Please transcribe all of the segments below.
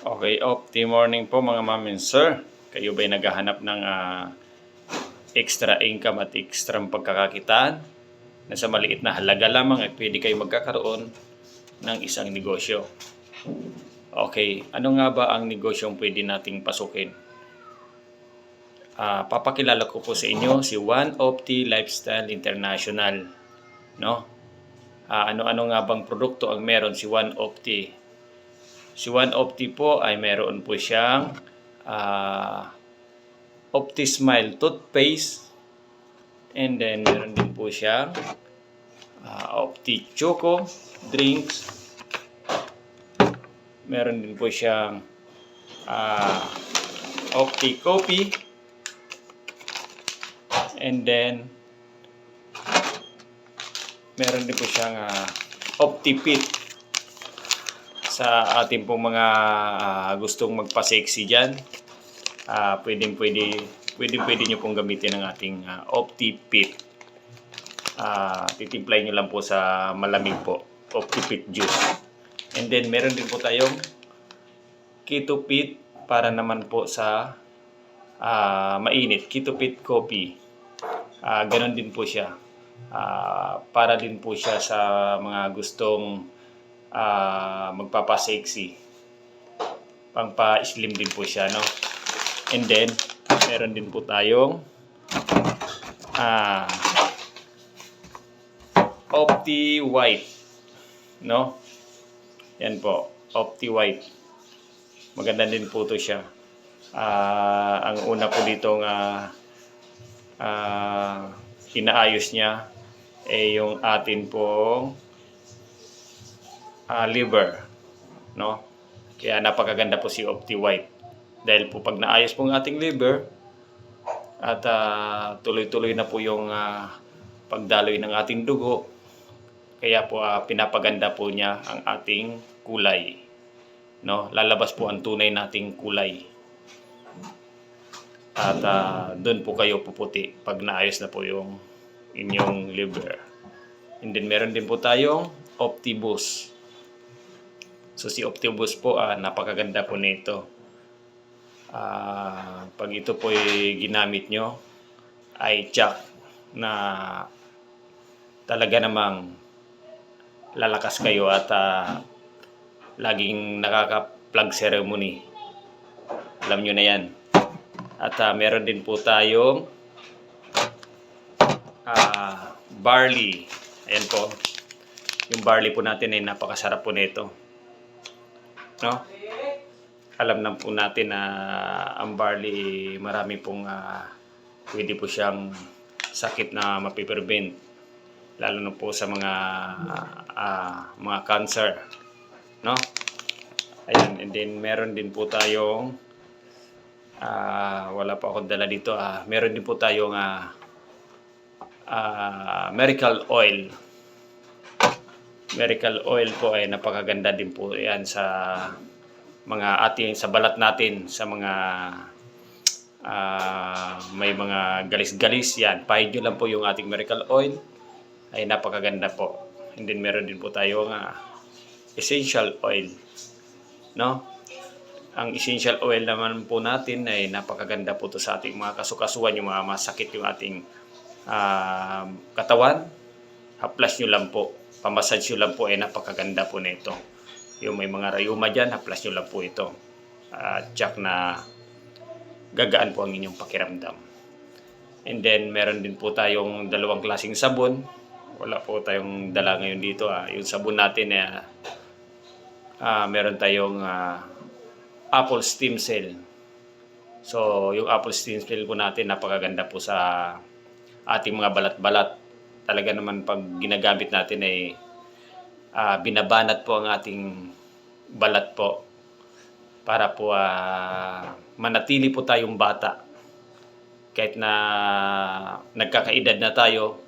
Okay, opti morning po mga ma'am and sir. Kayo ba'y naghahanap ng extra income at extra pagkakakitaan na sa maliit na halaga lamang at pwede kayo magkakaroon ng isang negosyo? Okay, ano nga ba ang negosyong pwede nating pasukin? Papakilala ko po sa inyo si One Opti Lifestyle International. No? Ano-ano nga bang produkto ang meron si One Opti? Si One Opti po ay meron po siyang Opti Smile toothpaste, and then meron din po siyang Opti Choco drinks, meron din po siyang Opti Coffee, and then meron din po siyang Opti Fit. Sa ating pong mga gustong magpa-sexy dyan, pwede nyo pong gamitin ang ating Opti Fit. Titimplay nyo lang po sa malamig po, Opti Fit juice. And then meron din po tayong Keto Fit para naman po sa mainit, Keto Fit Coffee. Ganon din po siya. Para din po siya sa mga gustong magpapa-sexy. Pangpa-slim din po siya, no? And then, meron din po tayong Opti White, no? Yan po, Opti White. Maganda din po to siya. Ang una po ditong inaayos niya ay yung atin pong liver, no? Kaya napakaganda po si Opti White dahil po pag naayos po ang ating liver at tuloy-tuloy na po yung pagdaloy ng ating dugo, kaya po pinapaganda po niya ang ating kulay, no? Lalabas po ang tunay nating kulay at doon po kayo puputi pag naayos na po yung inyong liver. And then meron din po tayong Opti Boost. So si Opti Boost po, napakaganda po nito. Pag ito po ay ginamit nyo, ay tsak na talaga namang lalakas kayo at laging nakaka-plug ceremony. Alam nyo na yan. At meron din po tayong barley. Ayan po. Yung barley po natin ay napakasarap po nito. No? Alam na po natin na ang barley marami pong pwede po siyang sakit na mapiprevent, lalo na po sa mga cancer, no? Ayan, and then meron din po tayong wala pa akong dala dito, meron din po tayong miracle oil. Miracle oil po ay napakaganda din po yan sa mga sa balat natin, sa mga may mga galis-galis yan. Pahid nyo lang po yung ating miracle oil, ay napakaganda po. And then meron din po tayong essential oil, no? Ang essential oil naman po natin ay napakaganda po to sa ating mga kasukasuan, yung mga masakit yung ating katawan. Haplas nyo lang po, pamassage nyo lang po, ay napakaganda po nito. Yung may mga rayuma dyan, haplas nyo lang po ito. Tsak na gagaan po ang inyong pakiramdam. And then meron din po tayong dalawang klaseng sabon. Wala po tayong dala ngayon dito. Yung sabon natin meron tayong apple stem cell. So yung apple stem cell po natin, napakaganda po sa ating mga balat-balat. Talaga naman pag ginagamit natin ay binabanat po ang ating balat po para po manatili po tayong bata kahit na nagkakaedad na tayo.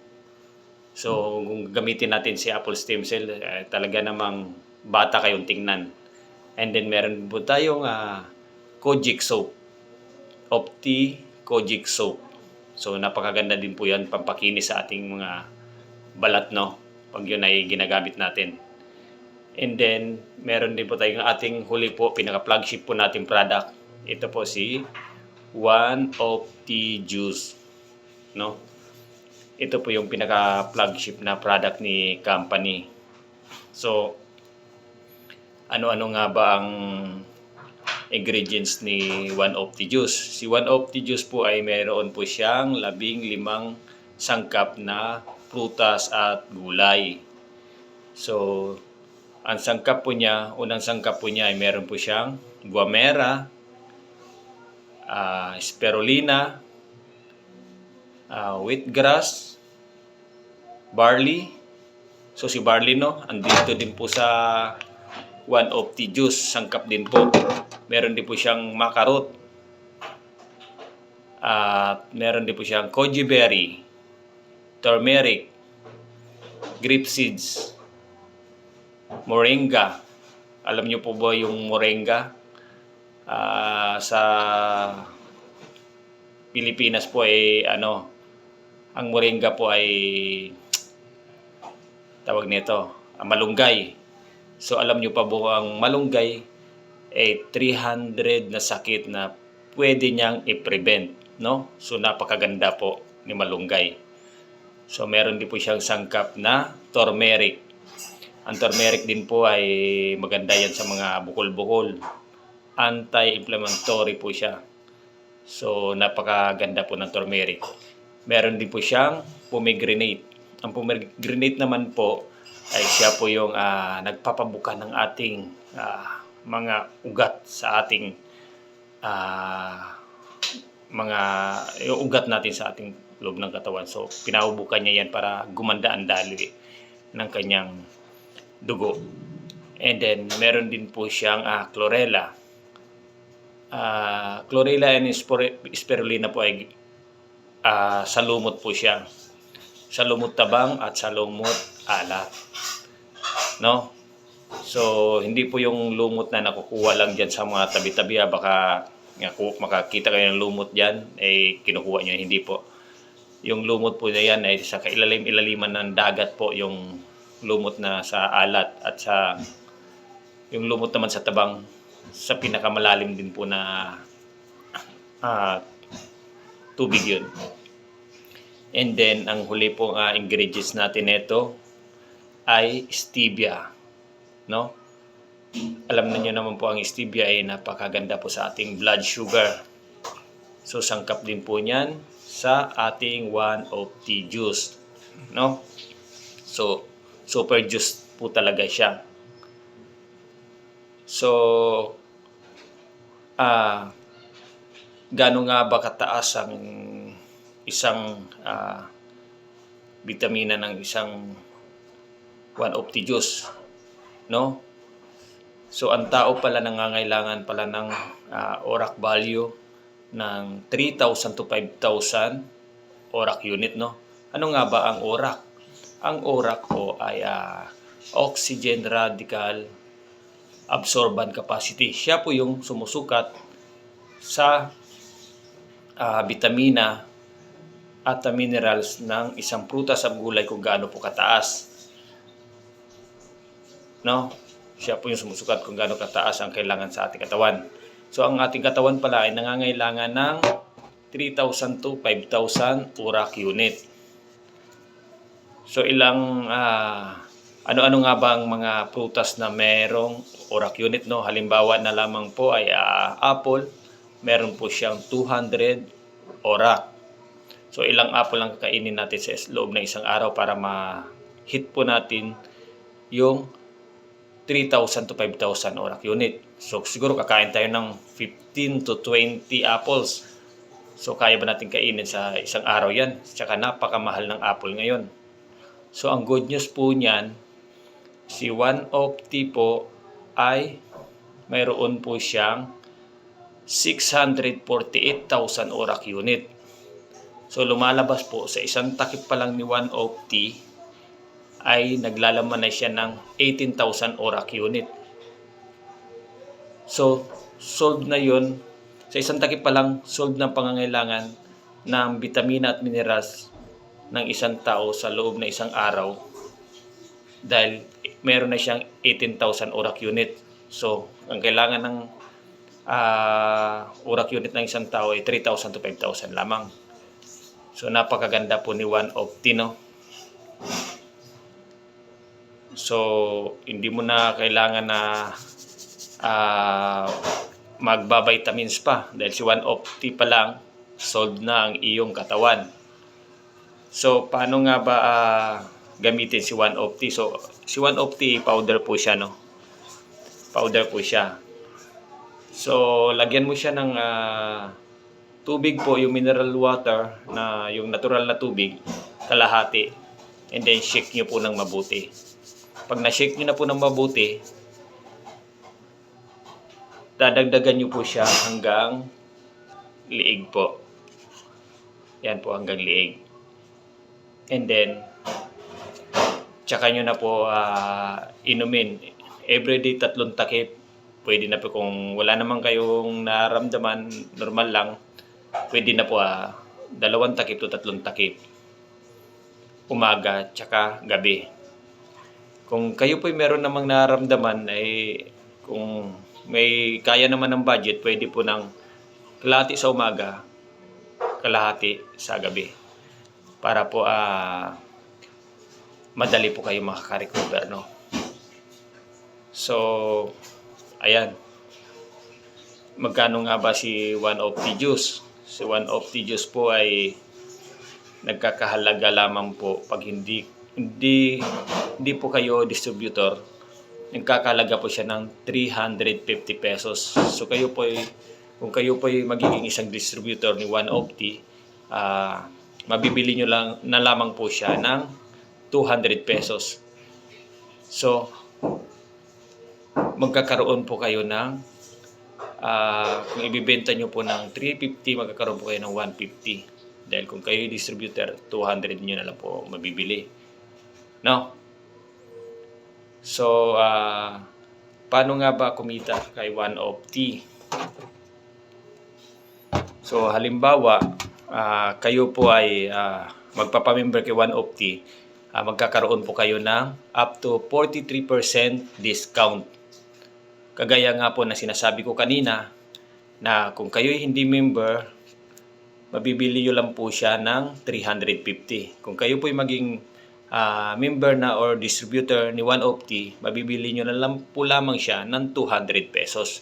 So kung gamitin natin si apple stem cell, talaga namang bata kayong tingnan. And then meron po tayong Kojic soap, Opti Kojic soap. So napakaganda din po yan, pampakinis sa ating mga balat, no? Pag yun ay ginagamit natin. And then, meron din po tayong ating huli po, pinaka-flagship po nating product. Ito po si One of the Juice. No? Ito po yung pinaka-flagship na product ni company. So, ano-ano nga ba ang ingredients ni One of the Juice? Si One of the Juice po ay meron po siyang 15 sangkap na prutas at gulay. So, ang sangkap po niya, unang sangkap po niya ay meron po siyang guamera, spirulina, wheatgrass, barley. So si barley andito din po sa One of the Juice, sangkap din po. Meron din po siyang macarot. At meron din po siyang goji berry, turmeric, grape seeds, moringa. Alam niyo po ba yung moringa? Sa Pilipinas po ay ang moringa po ay tawag nito, malunggay. So alam niyo pa po ang malunggay ay 300 na sakit na pwede niyang i-prevent, no? So napakaganda po ni malunggay. So meron din po siyang sangkap na turmeric. Ang turmeric din po ay maganda yan sa mga bukol-bukol. Anti-inflammatory po siya. So napakaganda po ng turmeric. Meron din po siyang pomegranate. Ang pomegranate naman po ay siya po yung nagpapabuka ng ating mga ugat sa ating yung ugat natin sa ating loob ng katawan. So pinabubukan niya yan para gumanda ang daloy ng kanyang dugo. And then meron din po siyang chlorella. Chlorella and spirulina po ay salumot po siya. Salumot tabang at salumot alat. No? So hindi po yung lumot na nakukuha lang diyan sa mga tabi-tabi, baka makakita kayo ng lumot diyan kinukuha niyo, hindi po. Yung lumot po na yan ay sa kailalim-ilaliman ng dagat po, yung lumot na sa alat, at sa yung lumot naman sa tabang sa pinakamalalim din po na tubig yun. And then ang huli pong ingredients natin nito ay stevia, no? Alam niyo naman po ang stevia ay napakaganda po sa ating blood sugar. So sangkap din po niyan sa ating One of the Juice, no? So super juice po talaga siya. So gaano nga ba kataas ang isang bitamina ng isang One of the Juice, no? So ang tao pala nangangailangan pala ng ORAC value ng 3,000 to 5,000 ORAC unit, no? Ano nga ba ang ORAC? Ang ORAC po ay oxygen radical absorbent capacity. Siya po yung sumusukat sa bitamina at minerals ng isang prutas at gulay kung gaano po kataas, no? Siya po yung sumusukat kung gaano kataas ang kailangan sa ating katawan. So ang ating katawan pala ay nangangailangan ng 3,000 to 5,000 ORAC unit. So ilang ano-ano nga ba ang mga prutas na merong ORAC unit, no? Halimbawa na lamang po ay apple, meron po siyang 200 ORAC. So ilang apple lang kakainin natin sa loob ng isang araw para ma-hit po natin yung 3,000 to 5,000 ORAC unit. So siguro kakain tayo ng 15 to 20 apples. So kaya ba natin kainin sa isang araw yan? Tsaka napakamahal ng apple ngayon. So ang good news po niyan, si One of the po ay mayroon po siyang 648,000 ORAC unit. So lumalabas po sa isang takip pa lang ni One of the ay naglalaman na siya ng 18,000 ORAC unit. So solved na yun. Sa isang takip pa lang, solved ng pangangailangan ng vitamina at minerals ng isang tao sa loob na isang araw, dahil meron na siyang 18,000 urak unit. So, ang kailangan ng urak unit ng isang tao ay 3,000 to 5,000 lamang. So, napakaganda po ni One Opti, no? So, hindi mo na kailangan na magba-vitamins pa dahil si One Opti pa lang solved na ang iyong katawan. So, paano nga ba gamitin si One Opti? So, si One Opti powder po siya, no? Powder po siya. So, lagyan mo siya ng tubig po, yung mineral water na yung natural na tubig, kalahati. And then, shake nyo po ng mabuti. Pag na-shake nyo na po ng mabuti, dadagdagan nyo po siya hanggang liig po. Yan po, hanggang liig. And then, tsaka nyo na po inumin. Everyday 3 takip. Pwede na po kung wala naman kayong naramdaman, normal lang. Pwede na po 2 takip to 3 takip. Umaga, tsaka gabi. Kung kayo po meron namang naramdaman, ay kung may kaya naman ng budget, pwede po ng kalahati sa umaga, kalahati sa gabi. Para po madali po kayo makaka-recover, no? So, ayan. Magkano nga ba si One Opti Juice? Si One Opti Juice po ay nagkakahalaga lamang po pag hindi po kayo distributor. Nagkakahalaga po siya ng 350 pesos. So kayo po kung kayo po magiging isang distributor ni One Opti, mabibili nyo lang na lamang po siya ng 200 pesos. So, magkakaroon po kayo ng kung ibibenta nyo po ng 350, magkakaroon po kayo ng 150. Dahil kung kayo distributor, 200 nyo na lang po mabibili. No? So, paano nga ba kumita kay One Opti? So, halimbawa, kayo po ay magpapamember kay One Opti, magkakaroon po kayo ng up to 43% discount. Kagaya nga po na sinasabi ko kanina, na kung kayo hindi member, mabibili nyo lang po siya ng 350. Kung kayo po maging member na or distributor ni One Opti, mabibili nyo na lang po lamang siya ng 200 pesos.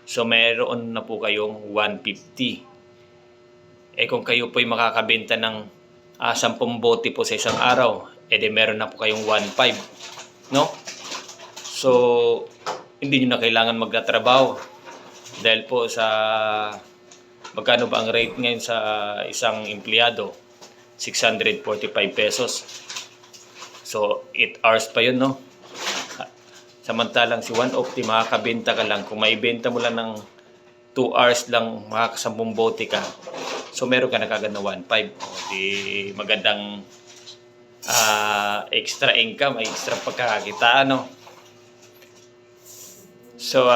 So, mayroon na po kayong 150. Kung kayo po makakabenta ng 10 bote po sa isang araw, edi meron na po kayong 1.5. No? So, hindi nyo na kailangan magtatrabaho. Dahil po sa magkano ba ang rate ngayon sa isang empleyado? 645 pesos. So, 8 hours pa yun, no? Samantalang si One Opti, makakabenta ka lang. Kung maibenta mo lang ng 2 hours lang, makakasampung bote ka. So, meron ka na kagad na 1.5. Di magandang extra income, extra pagkakakitaan, no? So,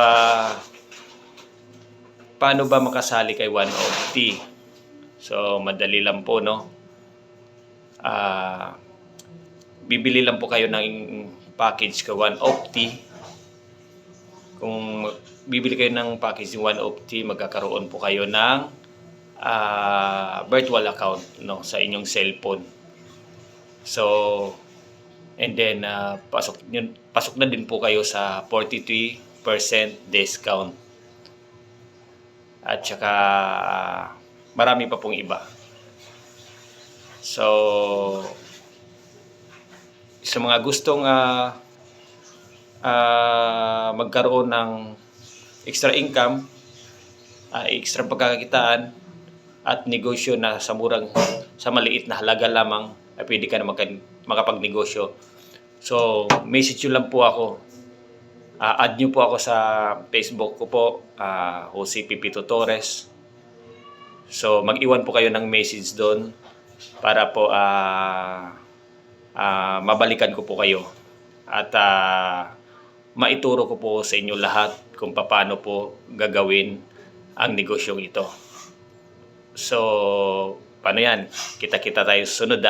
paano ba makasali kay One Opti? So, madali lang po, no? Bibili lang po kayo ng package kay One Opti. Kung bibili kayo ng package ni One Opti, magkakaroon po kayo ng virtual account, no, sa inyong cellphone. So, and then pasok na din po kayo sa 43% discount. At saka marami pa pong iba. So, sa mga gustong magkaroon ng extra income, extra pagkakakitaan at negosyo na sa maliit na halaga lamang, ay pwede ka na makapagnegosyo. So, message nyo lang po ako. Add nyo po ako sa Facebook ko po, Jose Pipito Torres. So, mag-iwan po kayo ng message doon para po mabalikan ko po kayo. At maituro ko po sa inyo lahat kung paano po gagawin ang negosyong ito. So, paano yan? Kita-kita tayo susunod.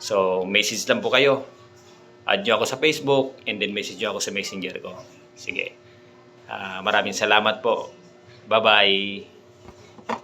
So, message lang po kayo. add nyo ako sa Facebook, and then message nyo ako sa Messenger ko. Sige. Maraming salamat po. Bye-bye.